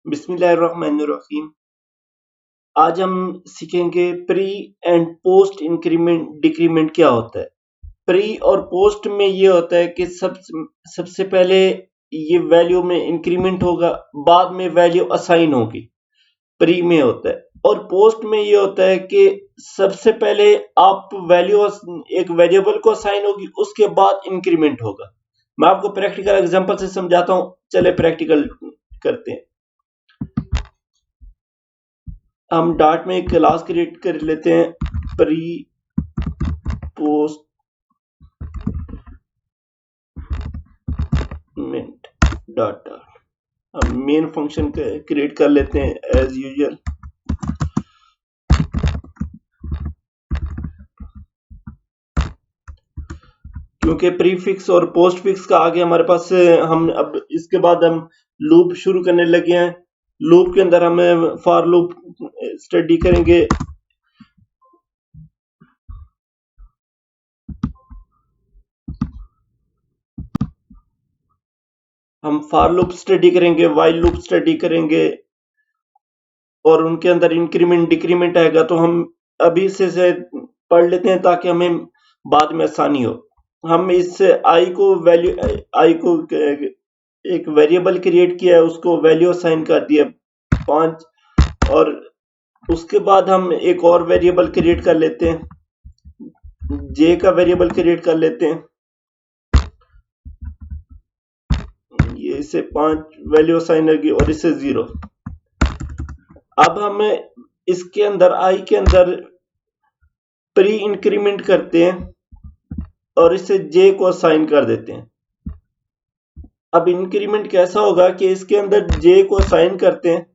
बिस्मिल्लाहिर्रहमानिर्रहीम। आज हम सीखेंगे pre and post increment decrement क्या होता है। प्री और पोस्ट में ये होता है कि सबसे पहले ये वैल्यू में इंक्रीमेंट होगा, बाद में वैल्यू असाइन होगी। प्री में होता है। और पोस्ट में ये होता है कि सबसे पहले आप वैल्यू एक वेरिएबल को असाइन होगी, उसके बाद इंक्रीमेंट होगा। मैं आपको प्रैक्टिकल एग्जांपल से समझाता हूं। चले प्रैक्टिकल करते हैं। हम डार्ट में एक क्लास क्रिएट कर लेते हैं, प्री पोस्ट मिंट डाटा। हम मेन फंक्शन क्रिएट कर लेते हैं एज यूजुअल। क्योंकि प्रीफिक्स और पोस्टफिक्स का आगे हमारे पास हम अब इसके बाद हम लूप शुरू करने लगे हैं। लूप के अंदर हम फॉर लूप स्टडी करेंगे। हम फॉर लूप स्टडी करेंगे, व्हाइल लूप स्टडी करेंगे और उनके अंदर इंक्रीमेंट डिक्रीमेंट आएगा। तो हम अभी से पढ़ लेते हैं ताकि हमें बाद में आसानी हो। हम इस आई को एक वेरिएबल क्रिएट किया है, उसको वैल्यू असाइन कर दिया 5 और उसके बाद हम एक और वेरिएबल क्रिएट कर लेते हैं, जे का वेरिएबल क्रिएट कर लेते हैं। ये इसे 5 वैल्यू असाइन होगी और इसे 0। अब हम इसके अंदर आई के अंदर प्री इंक्रीमेंट करते हैं और इसे जे को असाइन कर देते हैं। अब इंक्रीमेंट कैसा होगा कि इसके अंदर जे को असाइन करते हैं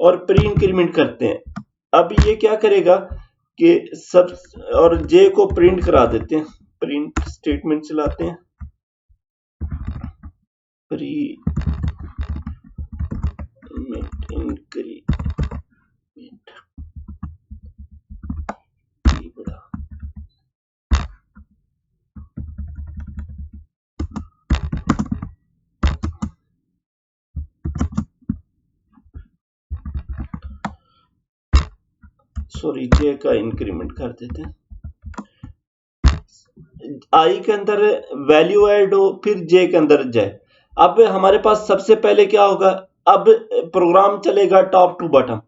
और प्री इंक्रीमेंट करते हैं। अब ये क्या करेगा कि सब और जे को प्रिंट करा देते हैं। प्रिंट स्टेटमेंट चलाते हैं, प्री इंक्रीमेंट सॉरी जे का इंक्रीमेंट कर देते हैं। आई के अंदर वैल्यू ऐड हो, फिर जे के अंदर जाए। अब हमारे पास सबसे पहले क्या होगा, अब प्रोग्राम चलेगा टॉप टू बॉटम।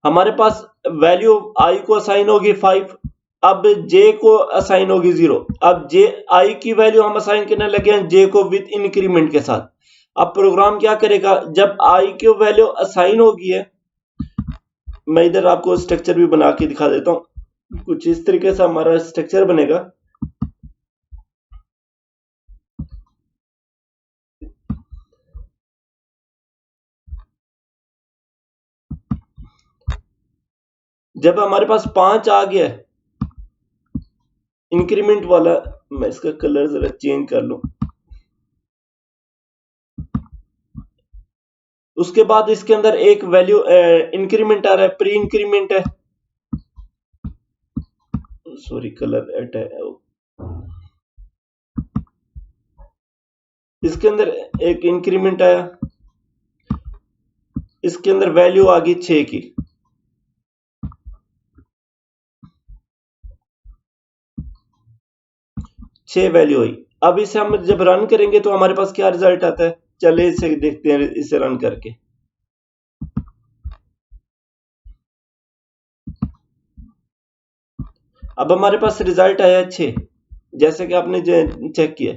हमारे पास वैल्यू आई को असाइन होगी 5, अब जे को असाइन होगी 0। अब जे आई की वैल्यू हम असाइन करने लगे हैं जे को विद इंक्रीमेंट के साथ। अब प्रोग्राम क्या करेगा, जब आई की वैल्यू असाइन होगी है, मैं इधर आपको स्ट्रक्चर भी बना के दिखा देता हूं। कुछ इस तरीके से हमारा स्ट्रक्चर बनेगा। जब हमारे पास 5 आ गया इंक्रीमेंट वाला, मैं इसका कलर जरा चेंज कर लूं। उसके बाद इसके अंदर एक वैल्यू इंक्रीमेंट आ रहा है, प्री इंक्रीमेंट है। सॉरी कलर एट है। इसके अंदर एक इंक्रीमेंट आया, इसके अंदर वैल्यू आ गई 6 की। छह वैल्यू हुई। अब इसे हम जब रन करेंगे तो हमारे पास क्या रिजल्ट आता है, चले इसे देखते हैं इसे रन करके। अब हमारे पास रिजल्ट आया 6, जैसे कि आपने चेक किया।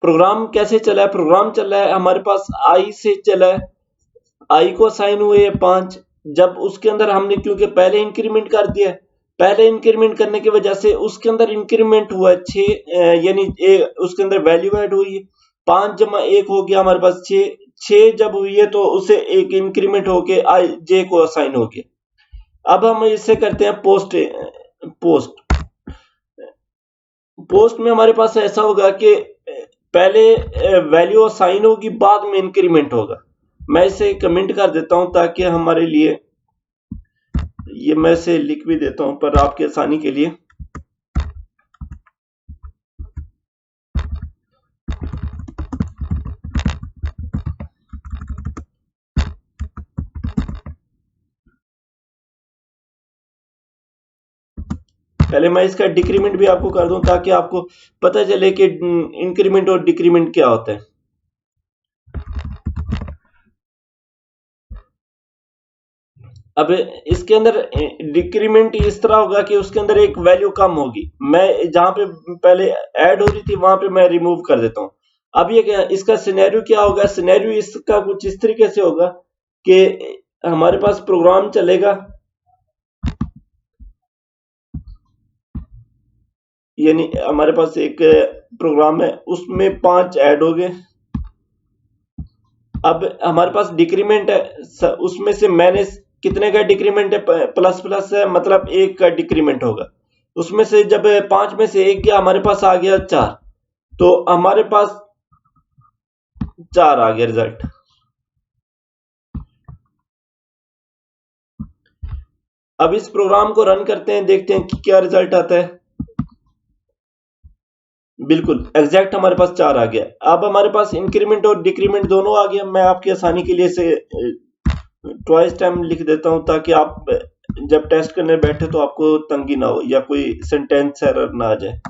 प्रोग्राम कैसे चला है, प्रोग्राम चला है हमारे पास आई से चला है। आई को असाइन हुए 5, जब उसके अंदर हमने क्योंकि पहले इंक्रीमेंट कर दिया है, पहले इंक्रीमेंट करने की वजह से उसके अंदर इंक्रीमेंट हुआ 6, यानी उसके अंदर वैल्यू ऐड हुई है। 5 जमा 1 हो गया हमारे पास 6। 6 जब हुई है तो उसे एक इंक्रीमेंट होके आई जे को असाइन हो गया। अब हम इसे करते हैं पोस्ट पोस्ट में हमारे पास ऐसा होगा कि पहले वैल्यू असाइन होगी, बाद में इंक्रीमेंट होगा। मैं इसे कमेंट कर देता हूं ताकि हमारे लिए, ये मैं इसे लिख भी देता हूं पर आपकी आसानी के लिए। पहले मैं इसका डिक्रीमेंट भी आपको कर दूं ताकि आपको पता चले कि इंक्रीमेंट और डिक्रीमेंट क्या होता है। अब इसके अंदर डिक्रीमेंट इस तरह होगा कि उसके अंदर एक वैल्यू कम होगी, मैं जहां पे पहले ऐड हो रही थी वहां पे मैं रिमूव कर देता हूं। अब ये इसका सिनेरियो क्या होगा, सिनेरियो इसका कुछ इस तरीके से होगा कि हमारे पास प्रोग्राम चलेगा, यानी हमारे पास एक प्रोग्राम है उसमें 5 ऐड हो गए। अब हमारे पास डिक्रीमेंट है, उसमें से मैंने कितने का डिक्रीमेंट है, प्लस प्लस है, मतलब 1 का डिक्रीमेंट होगा। उसमें से जब 5 में से 1 गया हमारे पास आ गया 4, तो हमारे पास 4 आ गया रिजल्ट। अब इस प्रोग्राम को रन करते हैं, देखते हैं कि क्या रिजल्ट आता है। बिल्कुल एग्जैक्ट हमारे पास 4 आ गया। अब हमारे पास इंक्रीमेंट और डिक्रीमेंट दोनों आ गया। मैं आपकी आसानी के लिए इसे ट्वाइस टाइम लिख देता हूं ताकि आप जब टेस्ट करने बैठे तो आपको तंगी ना हो या कोई सेंटेंस एरर ना आ जाए।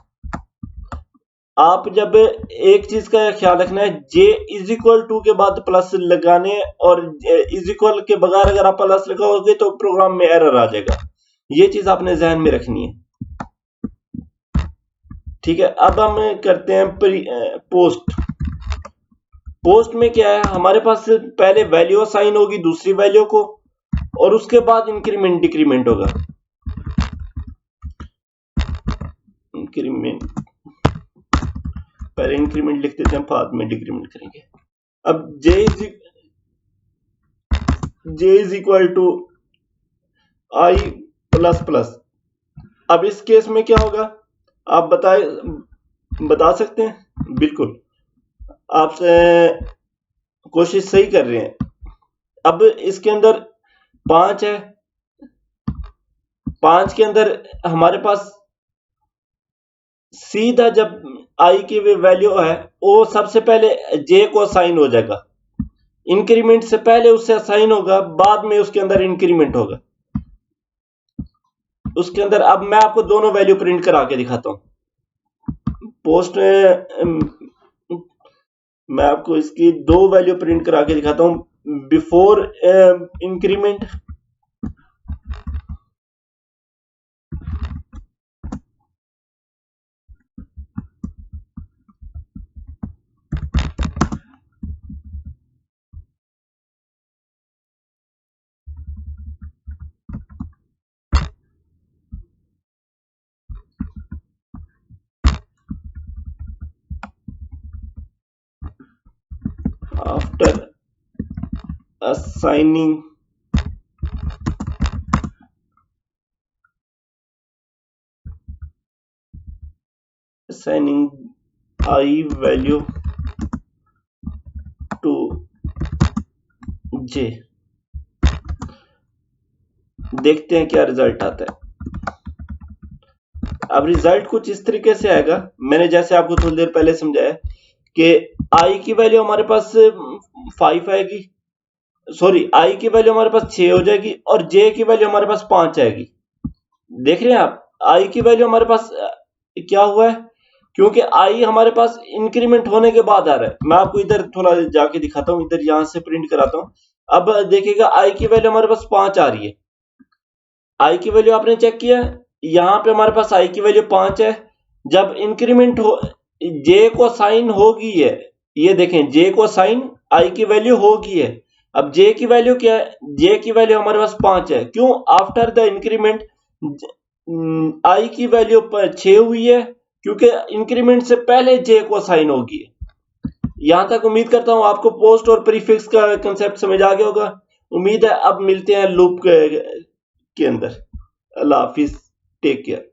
आप जब एक चीज का ख्याल रखना है, जे इज इक्वल टू के बाद प्लस लगाने, और इज इक्वल के बगैर अगर आप प्लस लगाओगे तो प्रोग्राम में एरर आ जाएगा। ये चीज आपने ध्यान में रखनी है, ठीक है। अब हम करते हैं पोस्ट। पोस्ट में क्या है, हमारे पास पहले वैल्यू असाइन होगी दूसरी वैल्यू को, और उसके बाद इंक्रीमेंट डिक्रीमेंट होगा। इंक्रीमेंट, पहले इंक्रीमेंट लिख देते हैं, बाद में डिक्रीमेंट करेंगे। अब J is equal to I plus plus. अब इस केस में क्या होगा आप बता सकते हैं? बिल्कुल आप कोशिश सही कर रहे हैं। अब इसके अंदर 5 है, 5 के अंदर हमारे पास सीधा जब आई की वैल्यू है वो सबसे पहले जे को असाइन हो जाएगा, इंक्रीमेंट से पहले उससे असाइन होगा, बाद में उसके अंदर इंक्रीमेंट होगा। उसके अंदर अब मैं आपको दोनों वैल्यू प्रिंट करा के दिखाता हूं। पोस्ट मैं आपको इसकी 2 वैल्यू प्रिंट करा के दिखाता हूं, before increment after assigning I value to J, देखते हैं क्या रिजल्ट आता है। अब रिजल्ट कुछ इस तरीके से आएगा, मैंने जैसे आपको थोड़ी देर पहले समझाया कि आई की वैल्यू हमारे पास 5 आएगी, सॉरी आई की वैल्यू हमारे पास 6 हो जाएगी, और जे की वैल्यू हमारे पास 5 आएगी। देख रहे हैं आप, आई की वैल्यू हमारे पास क्या हुआ है, क्योंकि आई हमारे पास इंक्रीमेंट होने के बाद आ रहा है। मैं आपको इधर थोड़ा जाके दिखाता हूं, इधर यहां से प्रिंट कराता हूं। अब देखिएगा आई की वैल्यू हमारे पास 5 आ रही है। आई की वैल्यू आपने चेक किया, यहां पे हमारे पास आई की वैल्यू 5 है। जब इंक्रीमेंट हो, जे को साइन होगी है, ये देखें जे को साइन आई की वैल्यू होगी है। अब जे की वैल्यू क्या है, जे की वैल्यू हमारे पास 5 है। क्यों? आफ्टर द इंक्रीमेंट आई की वैल्यू 6 हुई है, क्योंकि इंक्रीमेंट से पहले जे को साइन होगी। यहां तक उम्मीद करता हूं आपको पोस्ट और प्रीफिक्स का कंसेप्ट समझ आ गया होगा। उम्मीद है अब मिलते हैं लूप के अंदर। अल्लाह हाफिज, टेक केयर।